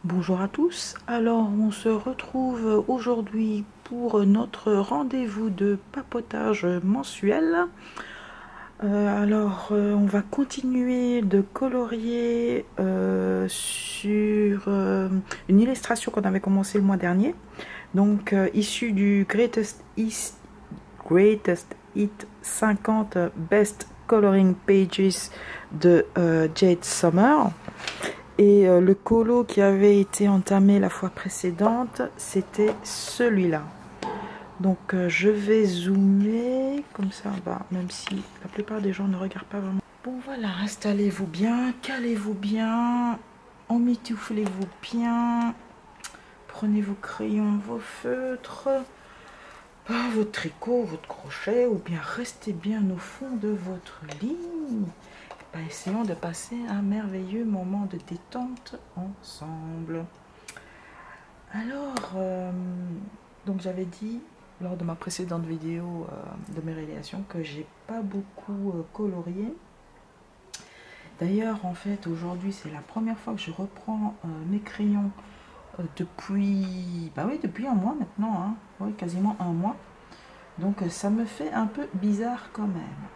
Bonjour à tous, alors on se retrouve aujourd'hui pour notre rendez-vous de papotage mensuel. On va continuer de colorier sur une illustration qu'on avait commencé le mois dernier, donc issue du Greatest Hit 50 Best Coloring Pages de Jade Summer. Et le colo qui avait été entamé la fois précédente, c'était celui-là. Donc je vais zoomer comme ça, même si la plupart des gens ne regardent pas vraiment. Bon voilà, installez-vous bien, calez-vous bien, emmitouflez-vous bien, prenez vos crayons, vos feutres, votre tricot, votre crochet, ou bien restez bien au fond de votre ligne. Essayons de passer un merveilleux moment de détente ensemble. Alors, donc j'avais dit lors de ma précédente vidéo de mes réalisations que j'ai pas beaucoup colorié. D'ailleurs, en fait, aujourd'hui, c'est la première fois que je reprends mes crayons depuis, depuis un mois maintenant, hein. Oui, quasiment un mois. Donc, ça me fait un peu bizarre quand même.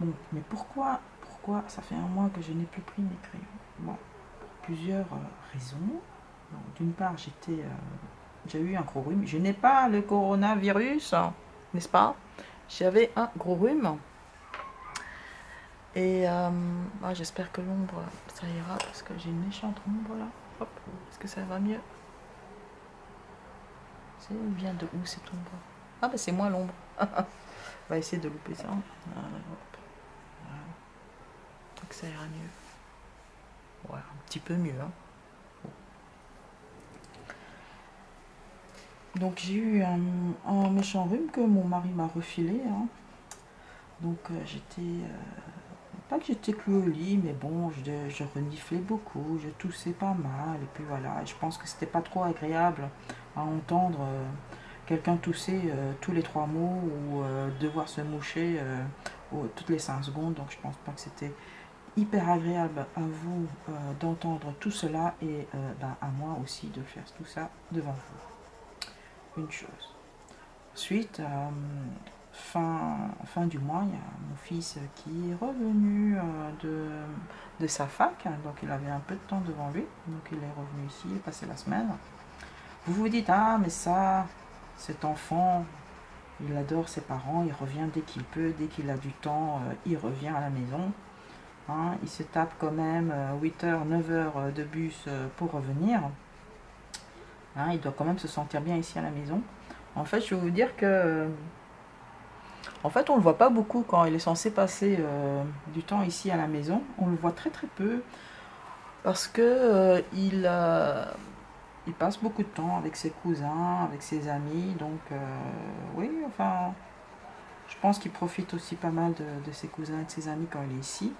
Bon, mais pourquoi ça fait un mois que je n'ai plus pris mes crayons? Bon, pour plusieurs raisons. D'une part, j'ai eu un gros rhume. Je n'ai pas le coronavirus, n'est-ce pas? J'avais un gros rhume. Et j'espère que l'ombre, ça ira, parce que j'ai une méchante ombre là. Hop, est-ce que ça va mieux? Elle vient de où cette ombre? Ah bah c'est moi l'ombre. On va essayer de louper ça. Donc ça ira mieux. Ouais, un petit peu mieux. Hein. Bon. Donc j'ai eu un méchant rhume que mon mari m'a refilé. Hein. Donc j'étais... pas que j'étais clouée au lit, mais bon, je reniflais beaucoup, je toussais pas mal. Et puis voilà, je pense que c'était pas trop agréable à entendre quelqu'un tousser tous les 3 mots ou devoir se moucher toutes les 5 secondes. Donc je pense pas que c'était hyper agréable à vous d'entendre tout cela et à moi aussi de faire tout ça devant vous. Une chose. Ensuite, fin du mois, il y a mon fils qui est revenu de sa fac, donc il avait un peu de temps devant lui, donc il est revenu ici, il passé la semaine. Vous vous dites, ah mais ça, cet enfant, il adore ses parents, il revient dès qu'il peut, dès qu'il a du temps, il revient à la maison. Hein, il se tape quand même 8h, 9h de bus pour revenir. Hein, il doit quand même se sentir bien ici à la maison. En fait, je vais vous dire que... En fait, on ne le voit pas beaucoup quand il est censé passer du temps ici à la maison. On le voit très très peu. Parce que il passe beaucoup de temps avec ses cousins, avec ses amis. Donc, oui, enfin... Je pense qu'il profite aussi pas mal de ses cousins et de ses amis quand il est ici.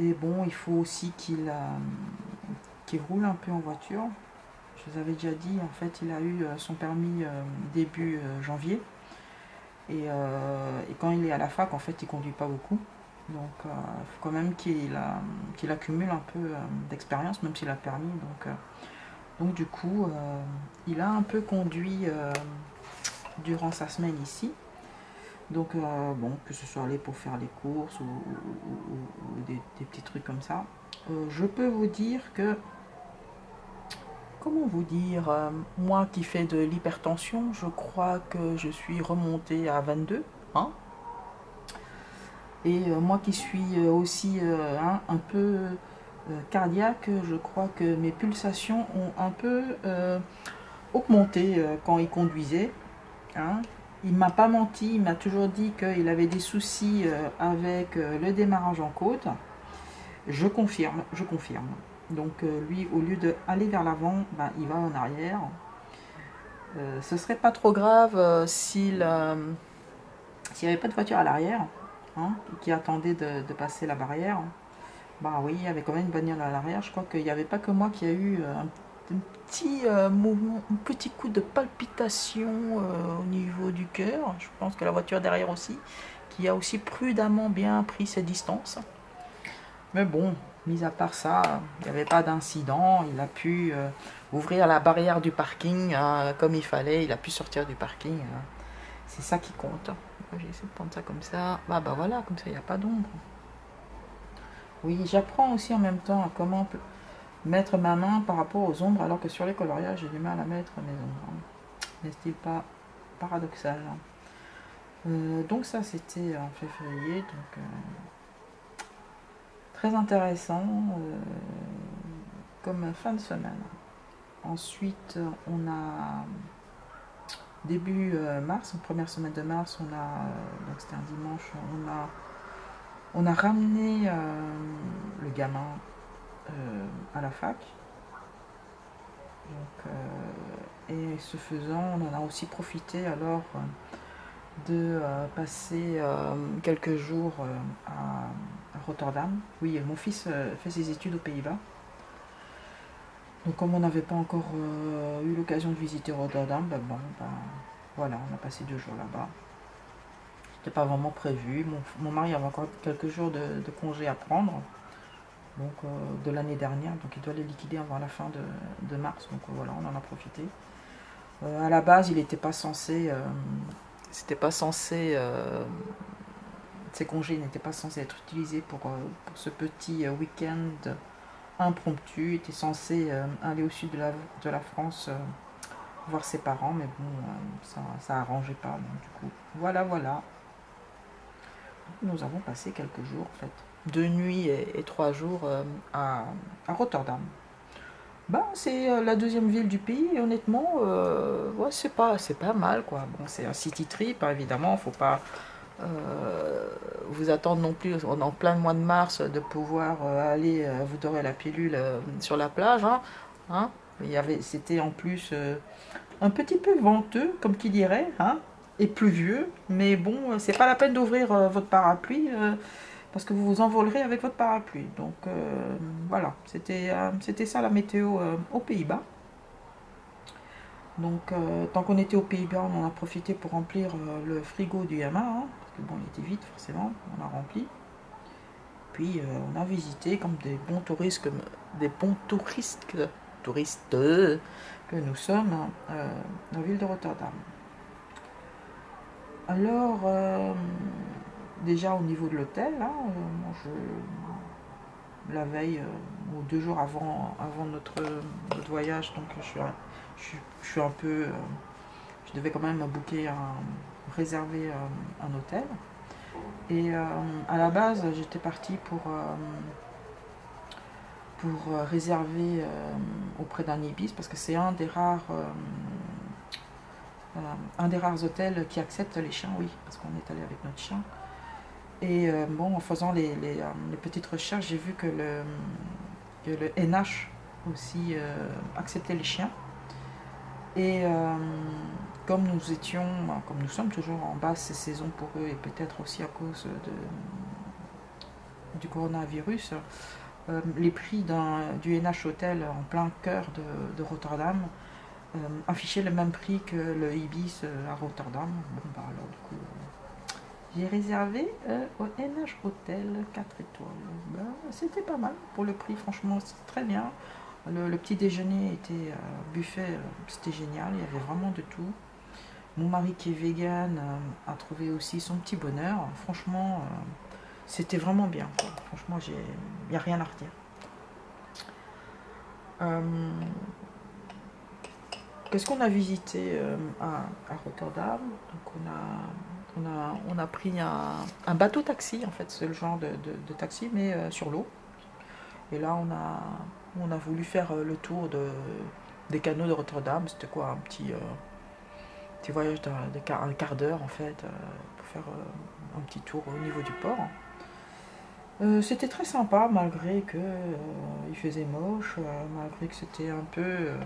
Et bon, il faut aussi qu'il roule un peu en voiture. Je vous avais déjà dit, en fait, il a eu son permis début janvier. Et quand il est à la fac, en fait, il conduit pas beaucoup. Donc, il faut quand même qu'il accumule un peu d'expérience, même s'il a le permis. Donc du coup, il a un peu conduit durant sa semaine ici. Donc, bon, que ce soit aller pour faire les courses ou des petits trucs comme ça. Je peux vous dire que, comment vous dire, moi qui fais de l'hypertension, je crois que je suis remontée à 22. Hein, et moi qui suis aussi un peu cardiaque, je crois que mes pulsations ont un peu augmenté quand il conduisait. Hein. Il m'a pas menti, il m'a toujours dit qu'il avait des soucis avec le démarrage en côte. Je confirme, je confirme. Donc lui, au lieu d'aller vers l'avant, il va en arrière. Ce serait pas trop grave s'il n'y avait pas de voiture à l'arrière, hein, qui attendait de passer la barrière. Oui, il y avait quand même une bagnole à l'arrière. Je crois qu'il n'y avait pas que moi qui a eu un petit mouvement, un petit coup de palpitation au niveau du cœur. Je pense que la voiture derrière aussi, qui a aussi prudemment bien pris ses distances. Mais bon, Mis à part ça, il n'y avait pas d'incident. Il a pu ouvrir la barrière du parking comme il fallait. Il a pu sortir du parking. C'est ça qui compte. J'ai essayé de prendre ça comme ça. Bah voilà, comme ça, il n'y a pas d'ombre. Oui, j'apprends aussi en même temps à comment mettre ma main par rapport aux ombres, alors que sur les coloriages, j'ai du mal à mettre mes ombres. N'est-il pas paradoxal? Donc ça, c'était en février. Donc, très intéressant comme fin de semaine. Ensuite, on a début mars, en première semaine de mars, on a, donc c'était un dimanche, on a ramené le gamin à la fac. Donc, et ce faisant, on en a aussi profité alors de passer quelques jours à Rotterdam. Oui, mon fils fait ses études aux Pays-Bas. Donc comme on n'avait pas encore eu l'occasion de visiter Rotterdam, voilà, on a passé 2 jours là-bas. C'était pas vraiment prévu. Mon mari avait encore quelques jours de congé à prendre, donc de l'année dernière, donc il doit les liquider avant la fin de mars. Donc voilà, on en a profité. À la base, il n'était pas censé, ces congés n'étaient pas censés être utilisés pour ce petit week-end impromptu. Il était censé aller au sud de la France voir ses parents, mais bon, ça arrangeait pas. Donc, du coup, voilà. Nous avons passé quelques jours, en fait, 2 nuits et 3 jours à Rotterdam. C'est la deuxième ville du pays, et honnêtement, ouais, c'est pas mal, quoi. Bon, c'est un city trip, hein, évidemment, faut pas vous attendre non plus en plein mois de mars de pouvoir aller vous dorer la pilule sur la plage, hein. C'était en plus un petit peu venteux, comme qui dirait, hein, et pluvieux, mais bon, c'est pas la peine d'ouvrir votre parapluie parce que vous vous envolerez avec votre parapluie. Donc voilà, c'était ça la météo aux Pays-Bas. Donc tant qu'on était aux Pays-Bas, on en a profité pour remplir le frigo du Yamaha, hein, parce que bon, il était vide forcément, on a rempli. Puis on a visité comme des bons touristes que nous sommes la ville de Rotterdam. Alors, déjà au niveau de l'hôtel, hein, la veille ou 2 jours avant notre voyage, donc je suis un peu... je devais quand même réserver un hôtel. Et à la base, j'étais partie pour réserver auprès d'un Ibis, parce que c'est un des rares hôtels qui accepte les chiens, oui, parce qu'on est allé avec notre chien. Et bon, en faisant les petites recherches, j'ai vu que le NH aussi acceptait les chiens. Et comme nous sommes toujours en basse saison pour eux, et peut-être aussi à cause du coronavirus, les prix du NH Hotel en plein cœur de Rotterdam affichaient le même prix que le Ibis à Rotterdam. Bon, alors du coup, j'ai réservé au NH Hotel 4 étoiles. C'était pas mal pour le prix, franchement, c'était très bien. Le petit déjeuner était buffet, c'était génial, il y avait vraiment de tout. Mon mari qui est vegan a trouvé aussi son petit bonheur. Franchement, c'était vraiment bien, quoi. Franchement, il n'y a rien à redire. Qu'est-ce qu'on a visité à Rotterdam? Donc on a pris un bateau taxi, en fait, c'est le genre de taxi, mais sur l'eau. Et là, on a voulu faire le tour des canaux de Rotterdam. C'était quoi, un petit voyage d'un quart d'heure, en fait, pour faire un petit tour au niveau du port. C'était très sympa, malgré que il faisait moche, malgré que c'était un peu,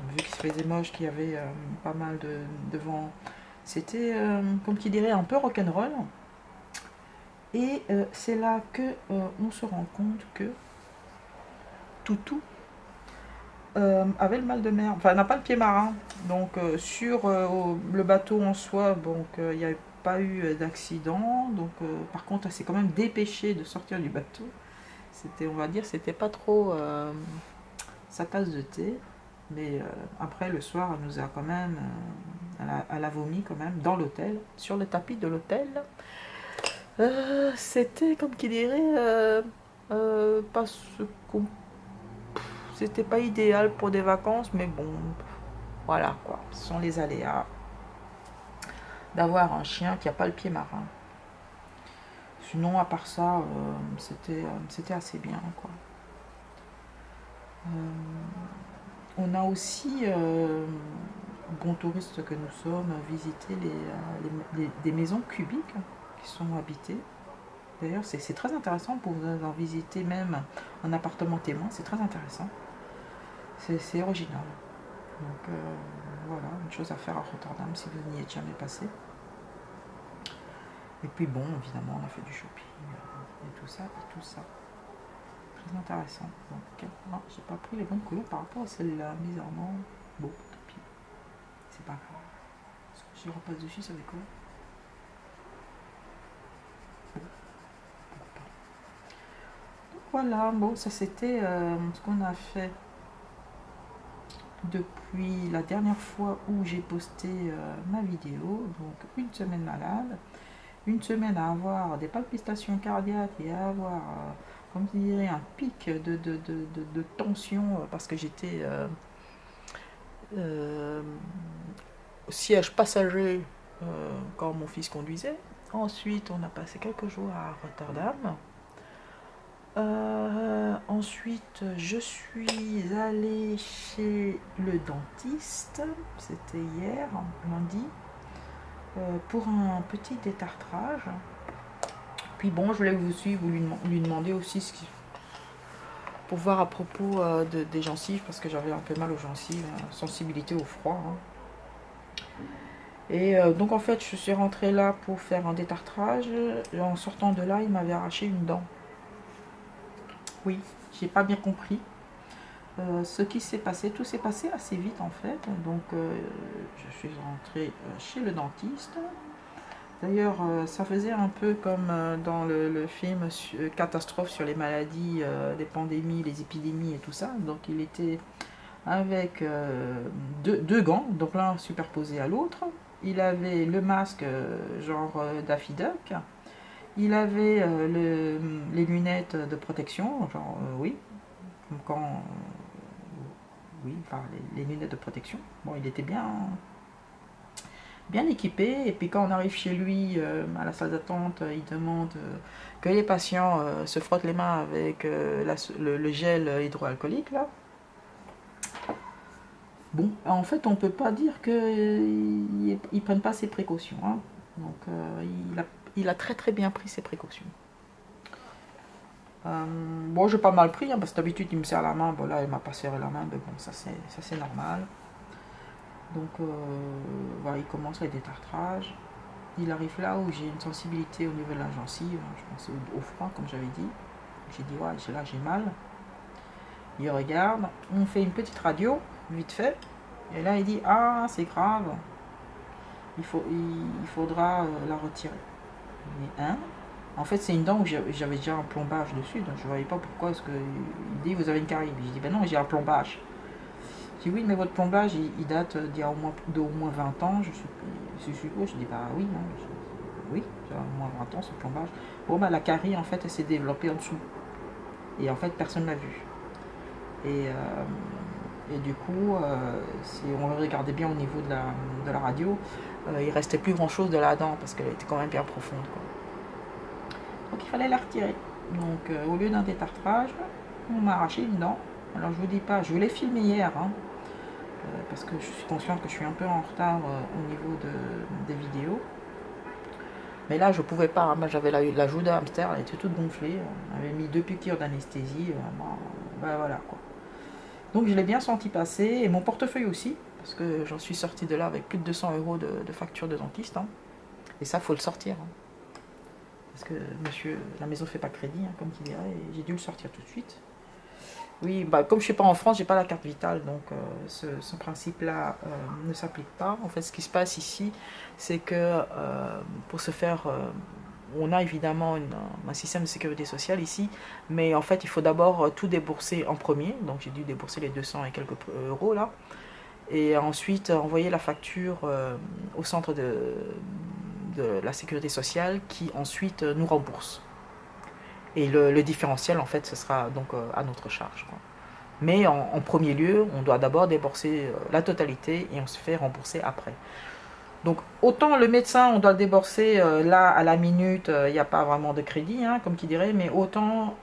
vu qu'il se faisait moche, qu'il y avait pas mal de vent. C'était, comme qui dirait, un peu rock'n'roll. Et c'est là que on se rend compte que Toutou avait le mal de mer, enfin n'a pas le pied marin. Donc sur le bateau en soi, donc il n'y a pas eu d'accident. Donc par contre, elle s'est quand même dépêchée de sortir du bateau. C'était, on va dire, c'était pas trop sa tasse de thé. Mais après, le soir, elle nous a quand même, elle a vomi quand même dans l'hôtel, sur le tapis de l'hôtel. C'était, comme qui dirait, pas ce qu'on... C'était pas idéal pour des vacances, mais bon, voilà quoi. Ce sont les aléas d'avoir un chien qui n'a pas le pied marin. Sinon, à part ça, c'était assez bien, quoi. On a aussi, bons touristes que nous sommes, visité des maisons cubiques qui sont habitées. D'ailleurs, c'est très intéressant pour vous en visiter même un appartement témoin, c'est très intéressant. C'est original. Donc voilà, une chose à faire à Rotterdam si vous n'y êtes jamais passé. Et puis bon, évidemment, on a fait du shopping et tout ça, et tout ça. Très intéressant. Donc, non, j'ai pas pris les bonnes couleurs par rapport à celle-là, bizarrement. Bon, tant pis. C'est pas grave. Si je repasse dessus, ça décolle. Bon, pourquoi pas. Donc voilà, bon, ça c'était ce qu'on a fait depuis la dernière fois où j'ai posté ma vidéo. Donc, une semaine malade. Une semaine à avoir des palpitations cardiaques et à avoir, comme je dirais, un pic de tension parce que j'étais au siège passager quand mon fils conduisait. Ensuite, on a passé quelques jours à Rotterdam. Ensuite, je suis allée chez le dentiste, c'était hier, lundi. Pour un petit détartrage. Puis bon, je voulais vous suivre, lui demander aussi ce qui, pour voir à propos des gencives, parce que j'avais un peu mal aux gencives, sensibilité au froid. Hein. Et donc en fait, je suis rentrée là pour faire un détartrage. Et en sortant de là, il m'avait arraché une dent. Oui, j'ai pas bien compris. Ce qui s'est passé, tout s'est passé assez vite en fait. Donc je suis rentrée chez le dentiste. D'ailleurs, ça faisait un peu comme dans le film Catastrophe sur les maladies, les pandémies, les épidémies et tout ça. Donc il était avec deux gants, donc l'un superposé à l'autre. Il avait le masque genre Daffy Duck. Il avait les lunettes de protection, genre oui, comme quand... oui, enfin les lunettes de protection. Bon, il était bien équipé. Et puis quand on arrive chez lui à la salle d'attente, il demande que les patients se frottent les mains avec le gel hydroalcoolique là. Bon, en fait, on peut pas dire qu'ils ne prennent pas ses précautions. Hein. Donc, il a très très bien pris ses précautions. Bon, j'ai pas mal pris, hein, parce que d'habitude, il me serre la main. Bon, là, il m'a pas serré la main, mais bon, ça c'est normal. Donc, voilà, il commence les détartrages. Il arrive là où j'ai une sensibilité au niveau de la gencive. Je pensais au froid, comme j'avais dit. J'ai dit, ouais, là, j'ai mal. Il regarde. On fait une petite radio, vite fait. Et là, il dit, ah, c'est grave. Il faudra la retirer. Mais, hein? En fait, c'est une dent où j'avais déjà un plombage dessus. Donc, je ne voyais pas pourquoi est-ce qu'il dit, vous avez une carie. J'ai dit, ben non, j'ai un plombage. Je dis oui, mais votre plombage, il date d'il y a au moins 20 ans. Je dis bah oui, hein, oui, j'ai au moins 20 ans ce plombage. Bon, bah la carie, en fait, elle s'est développée en dessous. Et en fait, personne ne l'a vu. Et du coup, si on regardait bien au niveau de la radio, il restait plus grand chose de la dent parce qu'elle était quand même bien profonde. Quoi. Donc il fallait la retirer. Donc au lieu d'un détartrage, on m'a arraché une dent. Alors je vous dis pas, je vous l'ai filmé hier, hein, parce que je suis consciente que je suis un peu en retard au niveau des vidéos. Mais là je pouvais pas, hein, j'avais la joue d'un hamster, elle était toute gonflée, on avait mis 2 piqûres d'anesthésie, ben voilà quoi. Donc je l'ai bien senti passer, et mon portefeuille aussi, parce que j'en suis sortie de là avec plus de 200 € de facture de dentiste, hein. Et ça faut le sortir. Hein. Parce que monsieur, la maison fait pas crédit, hein, comme il dirait, et j'ai dû le sortir tout de suite. Oui, bah, comme je ne suis pas en France, j'ai pas la carte vitale, donc ce principe-là ne s'applique pas. En fait, ce qui se passe ici, c'est que pour se faire on a évidemment un système de sécurité sociale ici, mais en fait il faut d'abord tout débourser en premier, donc j'ai dû débourser les 200 et quelques euros là, et ensuite envoyer la facture au centre de la sécurité sociale qui ensuite nous rembourse. Et le différentiel en fait ce sera donc à notre charge, quoi. Mais en premier lieu, on doit d'abord débourser la totalité et on se fait rembourser après. Donc autant le médecin, on doit le débourser là à la minute, il n'y a pas vraiment de crédit, hein, comme qui dirait, mais autant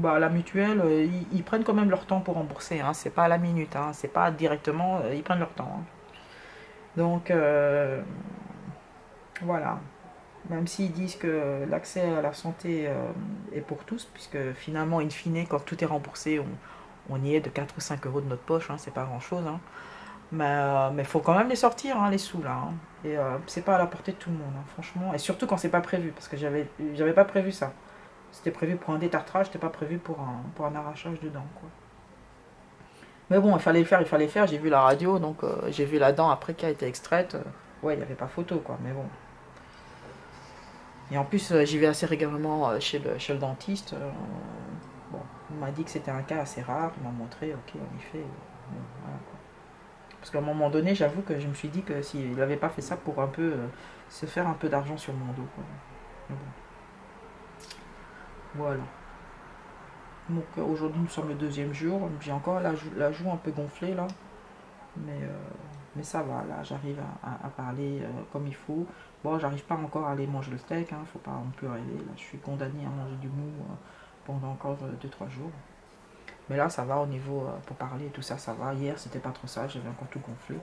la mutuelle, ils prennent quand même leur temps pour rembourser, hein, c'est pas à la minute, hein, c'est pas directement, ils prennent leur temps. Hein. Donc voilà, même s'ils disent que l'accès à la santé est pour tous, puisque finalement, in fine, quand tout est remboursé, on y est de 4 ou 5 euros de notre poche, hein, c'est pas grand chose. Hein. Mais il faut quand même les sortir, hein, les sous là. Hein. Et c'est pas à la portée de tout le monde, hein, franchement. Et surtout quand c'est pas prévu, parce que j'avais pas prévu ça. C'était prévu pour un détartrage, c'était pas prévu pour un arrachage de dents, quoi. Mais bon, il fallait le faire, il fallait le faire. J'ai vu la radio, donc j'ai vu la dent après qui a été extraite. Ouais, il n'y avait pas photo, quoi, mais bon. Et en plus, j'y vais assez régulièrement chez le dentiste. Bon, il m'a dit que c'était un cas assez rare. Il m'a montré, ok, en effet. Bon, voilà, quoi. Parce qu'à un moment donné, j'avoue que je me suis dit que s'il n'avait pas fait ça pour un peu se faire un peu d'argent sur mon dos, quoi. Mais bon. Voilà. Donc aujourd'hui, nous sommes le 2e jour. J'ai encore la joue un peu gonflée là. Mais ça va, là, j'arrive à parler comme il faut. Bon, j'arrive pas encore à aller manger le steak, hein, faut pas non plus rêver. Là, je suis condamnée à manger du mou pendant encore 2-3 jours. Mais là, ça va au niveau, pour parler et tout ça, ça va. Hier, c'était pas trop ça, j'avais encore tout gonflé.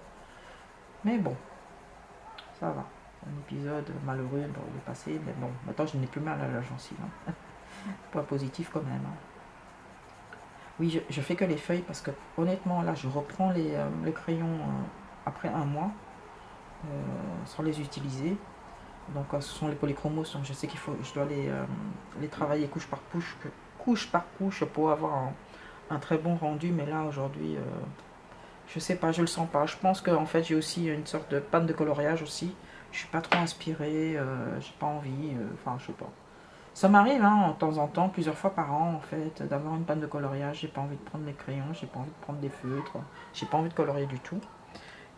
Mais bon, ça va. Un épisode malheureux, bon, il est passé, mais bon, maintenant je n'ai plus mal à la gencive. Hein. Point positif quand même. Hein. Oui, je fais que les feuilles parce que honnêtement, là, je reprends les crayons après un mois sans les utiliser. Donc ce sont les polychromos, donc je sais je dois les travailler couche par couche pour avoir un très bon rendu, mais là aujourd'hui je sais pas, je le sens pas. Je pense que en fait j'ai aussi une sorte de panne de coloriage aussi. Je suis pas trop inspirée, j'ai pas envie, enfin je sais pas. Ça m'arrive hein, de temps en temps, plusieurs fois par an en fait, d'avoir une panne de coloriage. J'ai pas envie de prendre mes crayons, j'ai pas envie de prendre des feutres, j'ai pas envie de colorier du tout.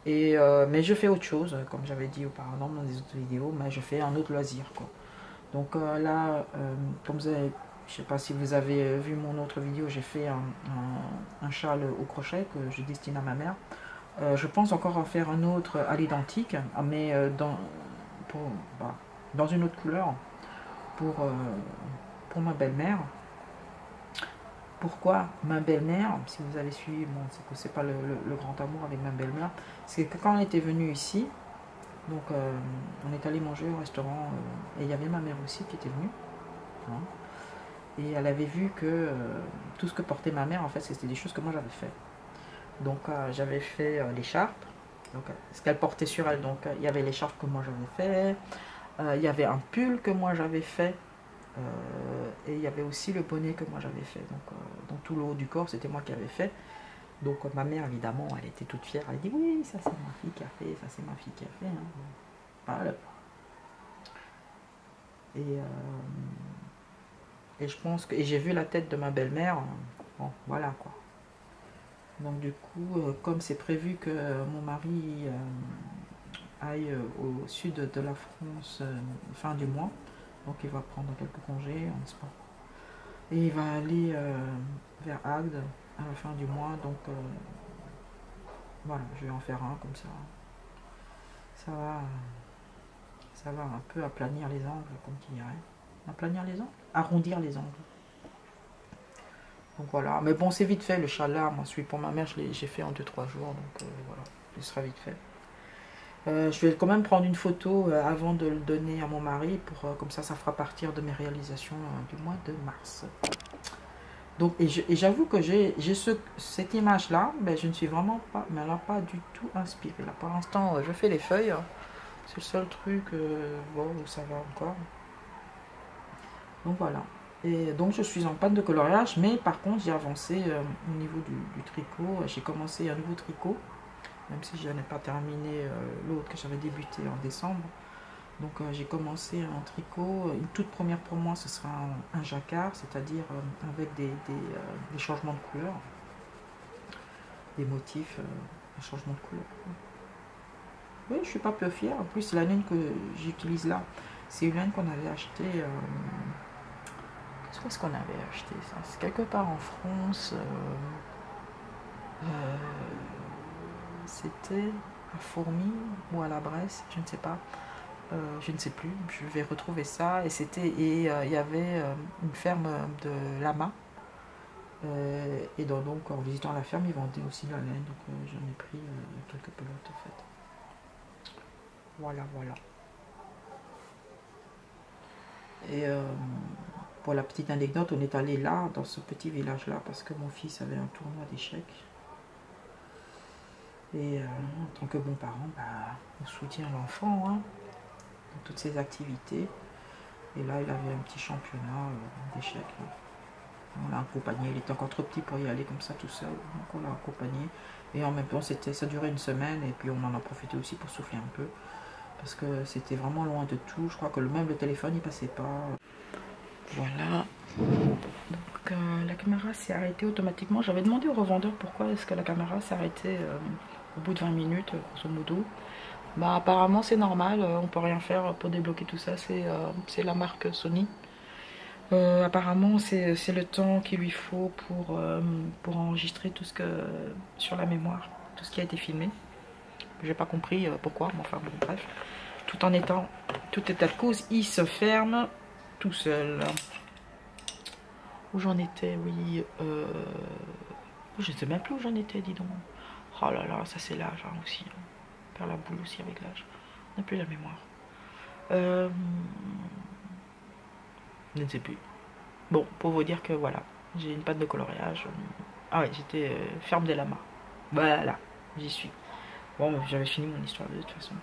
Et, mais je fais autre chose, comme j'avais dit auparavant dans des autres vidéos, mais je fais un autre loisir, quoi. Donc là, comme vous avez, je sais pas si vous avez vu mon autre vidéo, j'ai fait un châle au crochet que je destine à ma mère. Je pense encore en faire un autre à l'identique, mais dans une autre couleur pour ma belle-mère. Pourquoi ma belle-mère, si vous avez suivi, bon, c'est pas le grand amour avec ma belle-mère, c'est que quand on était venu ici, donc on est allé manger au restaurant, et il y avait ma mère aussi qui était venue, hein, et elle avait vu que tout ce que portait ma mère, en fait, c'était des choses que moi j'avais fait. Donc j'avais fait l'écharpe, donc ce qu'elle portait sur elle, donc il y avait l'écharpe que moi j'avais fait, il y avait un pull que moi j'avais fait, et il y avait aussi le bonnet que moi j'avais fait. Donc dans tout le haut du corps, c'était moi qui avais fait. Donc ma mère, évidemment, elle était toute fière. Elle dit oui, ça c'est ma fille qui a fait, ça c'est ma fille qui a fait. Hein. Voilà. Et je pense que... Et j'ai vu la tête de ma belle-mère. Bon, voilà quoi. Donc du coup, comme c'est prévu que mon mari aille au sud de la France fin du mois, donc il va prendre quelques congés, n'est-ce pas? Et il va aller vers Agde à la fin du mois, donc voilà, je vais en faire un comme ça. Ça va un peu aplanir les angles, comme tu dirais. Aplanir les angles? Arrondir les angles. Donc voilà, mais bon, c'est vite fait le châle là. Moi, celui pour ma mère, j'ai fait en 2-3 jours, donc voilà, ce sera vite fait. Je vais quand même prendre une photo avant de le donner à mon mari, pour comme ça fera partir de mes réalisations du mois de mars. Donc, et j'avoue que j'ai cette image là, ben, je ne suis vraiment pas, mais alors pas du tout inspirée. Là, pour l'instant, je fais les feuilles, hein. C'est le seul truc bon, où ça va encore. Donc voilà. Et donc je suis en panne de coloriage, mais par contre j'ai avancé au niveau du tricot. J'ai commencé un nouveau tricot, même si je n'ai pas terminé l'autre que j'avais débuté en décembre. Donc j'ai commencé un tricot. Une toute première pour moi, ce sera un jacquard, c'est-à-dire avec des changements de couleur, des motifs, un changement de couleur. Oui, je suis pas peu fière. En plus, la laine que j'utilise là, c'est une laine qu'on avait achetée. Qu'est-ce qu'on avait acheté ça? C'est quelque part en France. C'était à Fourmi ou à la Bresse, je ne sais pas. Je ne sais plus. Je vais retrouver ça. Et il y avait une ferme de lamas. Et donc, en visitant la ferme, ils vendaient aussi la laine. Donc, j'en ai pris quelques pelotes en fait. Voilà, voilà. Et pour la petite anecdote, on est allé là, dans ce petit village-là, parce que mon fils avait un tournoi d'échecs. Et en tant que bon parent, bah, on soutient l'enfant hein, dans toutes ses activités. Et là, il avait un petit championnat d'échecs. On l'a accompagné, il était encore trop petit pour y aller comme ça tout seul. Donc on l'a accompagné. Et en même temps, ça durait une semaine. Et puis on en a profité aussi pour souffler un peu. Parce que c'était vraiment loin de tout. Je crois que même le téléphone, il passait pas. Voilà. Donc la caméra s'est arrêtée automatiquement. J'avais demandé au revendeur pourquoi est-ce que la caméra s'est arrêtée au bout de 20 minutes, grosso modo. Bah apparemment c'est normal, on peut rien faire pour débloquer tout ça, c'est la marque Sony. Apparemment c'est le temps qu'il lui faut pour enregistrer tout ce que sur la mémoire, tout ce qui a été filmé. J'ai pas compris pourquoi, mais enfin bon bref. Tout état de cause, il se ferme tout seul. Où j'en étais, oui. Je ne sais même plus où j'en étais, dis donc. Oh là là, ça c'est l'âge hein, aussi. On perd la boule aussi avec l'âge. On n'a plus la mémoire. Je ne sais plus. Bon, pour vous dire que voilà, j'ai une pâte de coloriage. Ah ouais, j'étais ferme des lamas. Voilà, j'y suis. Bon, j'avais fini mon histoire de toute façon.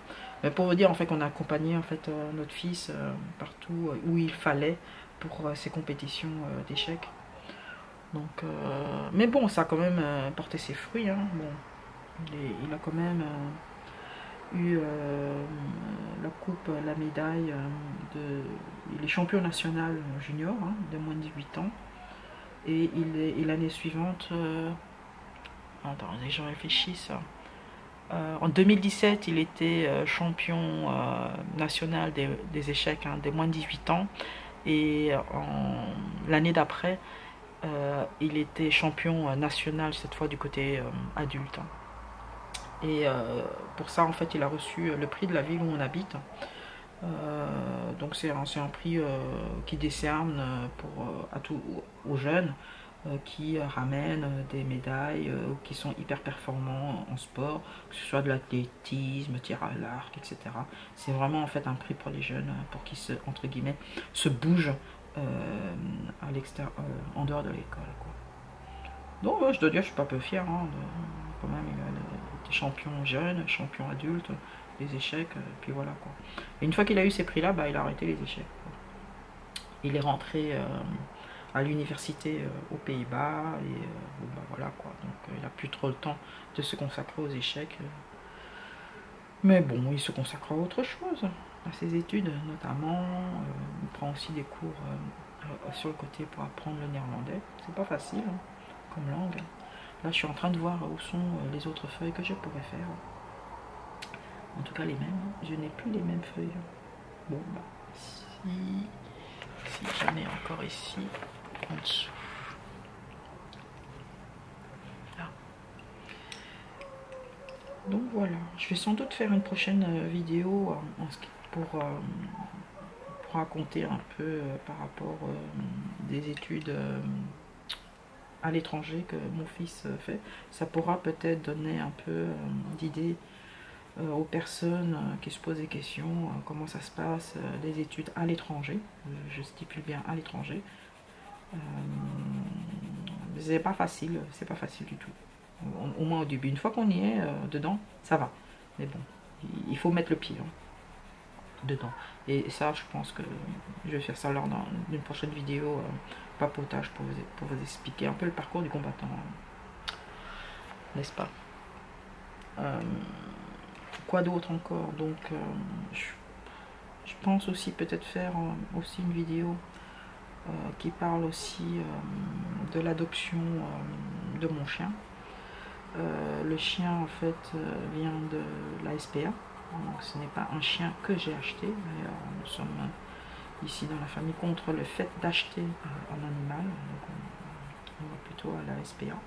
Mais pour vous dire en fait qu'on a accompagné en fait notre fils partout où il fallait pour ses compétitions d'échecs. Donc, mais bon, ça a quand même porté ses fruits. Hein. Bon, il a quand même eu la coupe, la médaille il est champion national junior hein, de moins de 18 ans. Et l'année suivante, attendez, je réfléchis ça. En 2017, il était champion national des échecs hein, des moins de 18 ans. Et l'année d'après, il était champion national, cette fois du côté adulte. Et pour ça, en fait, il a reçu le prix de la ville où on habite. Donc c'est un prix qui décerne aux jeunes qui ramènent des médailles, qui sont hyper performants en sport, que ce soit de l'athlétisme, tir à l'arc, etc. C'est vraiment en fait un prix pour les jeunes, pour qu'ils entre guillemets, se bougent à l'extérieur, en dehors de l'école. Donc je dois dire, je suis pas peu fière, hein, quand même, il a été champion jeune, champion adulte, les échecs, puis voilà quoi. Et une fois qu'il a eu ces prix-là, bah, il a arrêté les échecs. Il est rentré à l'université aux Pays-Bas et bon, bah, voilà quoi. Donc il n'a plus trop le temps de se consacrer aux échecs. Mais bon, il se consacre à autre chose, à ses études notamment. Il prend aussi des cours sur le côté pour apprendre le néerlandais. C'est pas facile hein, comme langue. Là, je suis en train de voir où sont les autres feuilles que je pourrais faire. En tout cas, les mêmes. Je n'ai plus les mêmes feuilles. Bon, bah, si j'en ai encore ici, en dessous. Là. Donc voilà, je vais sans doute faire une prochaine vidéo pour raconter un peu par rapport des études à l'étranger que mon fils fait. Ça pourra peut-être donner un peu d'idées aux personnes qui se posent des questions, comment ça se passe, les études à l'étranger, je stipule bien à l'étranger. C'est pas facile du tout, au moins au début. Une fois qu'on y est dedans, ça va, mais bon, il faut mettre le pied hein, dedans. Et ça, je pense que je vais faire ça lors d'une prochaine vidéo, papotage, pour vous expliquer un peu le parcours du combattant, n'est-ce pas? Quoi d'autre encore? Donc je pense aussi peut-être faire aussi une vidéo qui parle aussi de l'adoption de mon chien. Le chien en fait vient de la SPA, donc ce n'est pas un chien que j'ai acheté, mais nous sommes ici dans la famille contre le fait d'acheter un animal, donc on va plutôt à la SPA.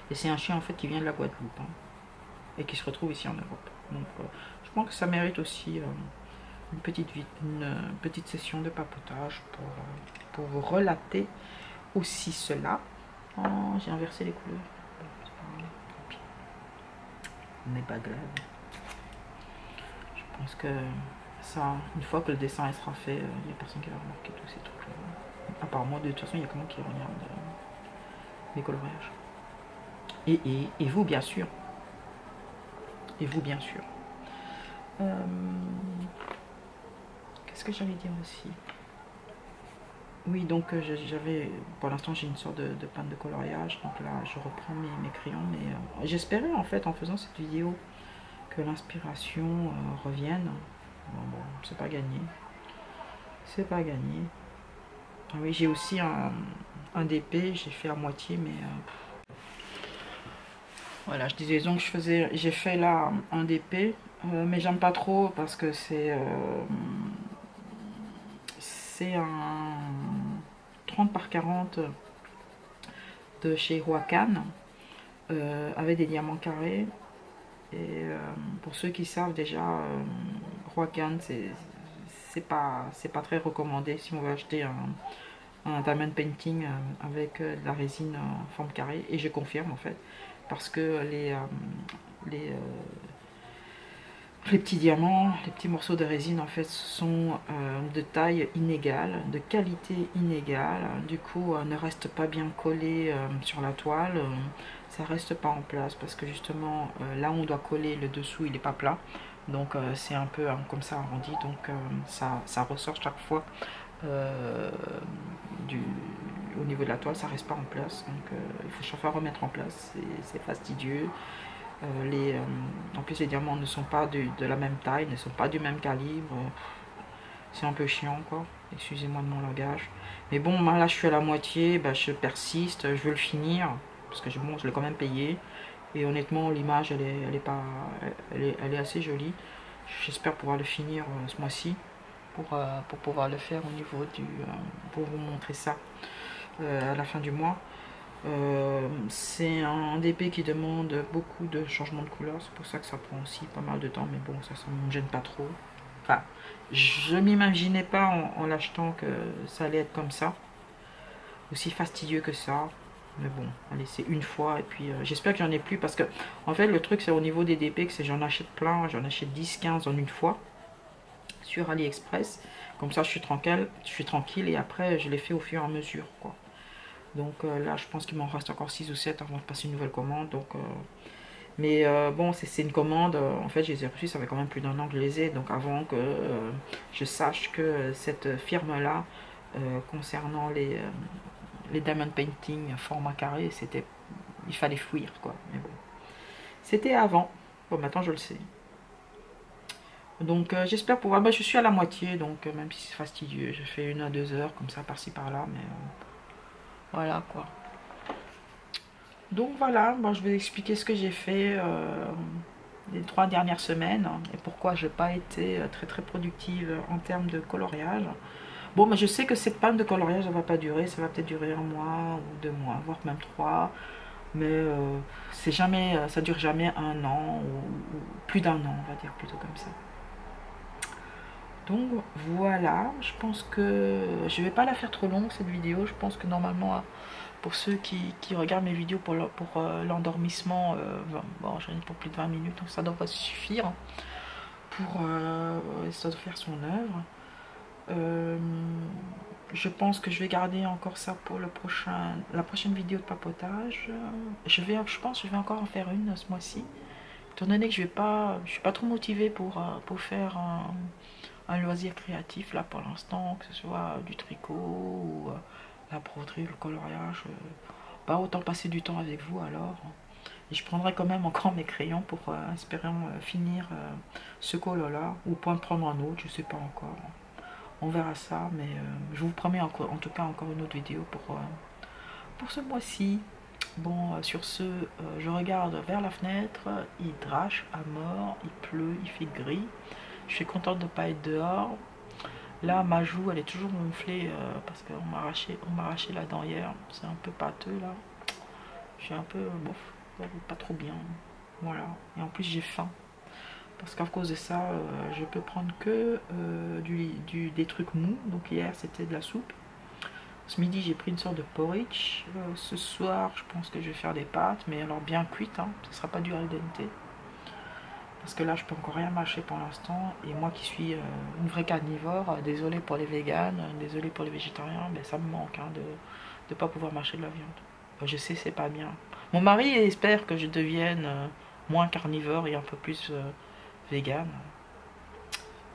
Et c'est un chien en fait qui vient de la Guadeloupe, hein, et qui se retrouve ici en Europe. Donc je pense que ça mérite aussi une petite session de papotage pour vous relater aussi cela. Oh, j'ai inversé les couleurs. Ce n'est pas grave. Je pense que ça, une fois que le dessin sera fait, il n'y a personne qui va remarquer tous ces trucs-là. À part moi, de toute façon, il y a que moi qui regarde mes coloriages. Et vous, bien sûr. Et vous, bien sûr. Qu'est-ce que j'allais dire aussi? Oui, donc j'avais, pour l'instant j'ai une sorte de panne de coloriage, donc là je reprends mes crayons, mais j'espérais en fait en faisant cette vidéo que l'inspiration revienne. Bon, c'est pas gagné, c'est pas gagné. Ah oui, j'ai aussi un DP, j'ai fait à moitié, mais voilà, je disais donc j'ai fait là un DP, mais j'aime pas trop parce que c'est un 30 par 40 de chez Huacan avec des diamants carrés. Et pour ceux qui savent déjà, Huacan c'est pas très recommandé si on veut acheter un diamond painting avec de la résine en forme carrée. Et je confirme en fait, parce que les petits diamants, les petits morceaux de résine en fait sont de taille inégale, de qualité inégale, du coup ne restent pas bien collés sur la toile, ça reste pas en place parce que justement là où on doit coller le dessous il n'est pas plat, donc c'est un peu comme ça arrondi, donc ça ressort chaque fois au niveau de la toile, ça reste pas en place, donc il faut chaque fois remettre en place, c'est fastidieux. En plus les diamants ne sont pas de la même taille, ne sont pas du même calibre, c'est un peu chiant quoi, excusez-moi de mon langage, mais bon là je suis à la moitié, je persiste, je veux le finir, parce que bon, je l'ai quand même payé, et honnêtement l'image elle est assez jolie, j'espère pouvoir le finir ce mois-ci, pour pouvoir le faire au niveau pour vous montrer ça à la fin du mois. C'est un DP qui demande beaucoup de changements de couleur, c'est pour ça que ça prend aussi pas mal de temps, mais bon ça ne me gêne pas trop. Enfin, je m'imaginais pas en l'achetant que ça allait être comme ça, aussi fastidieux que ça, mais bon allez, c'est une fois, et puis j'espère que j'en ai plus, parce que en fait le truc c'est au niveau des DP que j'en achète plein, j'en achète 10-15 en une fois sur AliExpress, comme ça je suis tranquille et après je les fais au fur et à mesure quoi. Donc là, je pense qu'il m'en reste encore 6 ou 7 avant de passer une nouvelle commande. Donc, mais bon, c'est une commande. En fait, je les ai reçus, ça fait quand même plus d'1 an que je les ai. Donc avant que je sache que cette firme-là, concernant les diamond painting format carré, il fallait fuir quoi. Mais bon, c'était avant. Bon, maintenant je le sais. Donc j'espère pouvoir. Je suis à la moitié, donc même si c'est fastidieux, je fais 1 à 2 heures comme ça par-ci par-là, mais voilà quoi. Donc voilà, je vais expliquer ce que j'ai fait les 3 dernières semaines et pourquoi je n'ai pas été très productive en termes de coloriage. Bon, mais je sais que cette panne de coloriage, elle va pas durer, ça va peut-être durer 1 mois ou 2 mois, voire même 3. Mais c'est jamais, ça dure jamais 1 an ou plus d'1 an, on va dire plutôt comme ça. Donc voilà, je pense que je vais pas la faire trop longue cette vidéo. Je pense que normalement pour ceux qui regardent mes vidéos pour l'endormissement, bon, j'en ai pour plus de 20 minutes, donc ça devrait suffire pour ça doit faire son œuvre. Je pense que je vais garder encore ça pour la prochaine vidéo de papotage. Je pense que je vais encore en faire une ce mois-ci, étant donné que je suis pas trop motivée pour faire un loisir créatif là pour l'instant, que ce soit du tricot ou la broderie, le coloriage. Pas autant passer du temps avec vous alors. Et je prendrai quand même encore mes crayons pour espérer finir ce col là, ou pas prendre un autre, je sais pas encore. On verra ça, mais je vous promets encore, en tout cas encore une autre vidéo pour ce mois-ci. Bon, sur ce, je regarde vers la fenêtre, il drache à mort, il pleut, il fait gris. Je suis contente de ne pas être dehors. Là, ma joue, elle est toujours gonflée parce qu'on m'a arraché la dent hier. C'est un peu pâteux là. Je suis un peu, bof, pas trop bien. Voilà. Et en plus, j'ai faim. Parce qu'à cause de ça, je peux prendre que des trucs mous. Donc hier, c'était de la soupe. Ce midi, j'ai pris une sorte de porridge. Ce soir, je pense que je vais faire des pâtes, mais alors bien cuites. Hein. Ce ne sera pas du al dente. Parce que là, je peux encore rien mâcher pour l'instant. Et moi qui suis une vraie carnivore, désolé pour les véganes, désolé pour les végétariens, mais ça me manque hein, de ne pas pouvoir mâcher de la viande. Je sais, c'est pas bien. Mon mari espère que je devienne moins carnivore et un peu plus végane.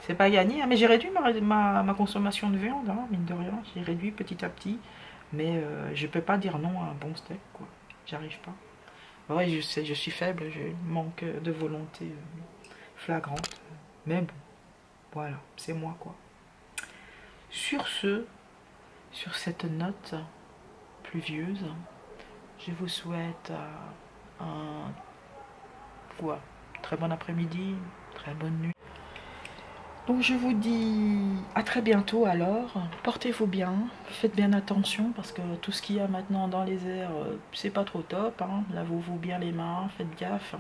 C'est pas gagné, hein, mais j'ai réduit ma consommation de viande, hein, mine de rien. J'ai réduit petit à petit. Mais je peux pas dire non à un bon steak, quoi. J'arrive pas. Ouais, je sais, je suis faible, j'ai un manque de volonté flagrante. Mais bon, voilà, c'est moi, quoi. Sur ce, sur cette note pluvieuse, je vous souhaite un très bon après-midi, très bonne nuit. Donc je vous dis à très bientôt alors, portez-vous bien, faites bien attention parce que tout ce qu'il y a maintenant dans les airs, c'est pas trop top, hein. Lavez-vous bien les mains, faites gaffe.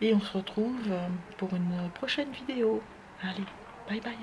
Et on se retrouve pour une prochaine vidéo. Allez, bye bye.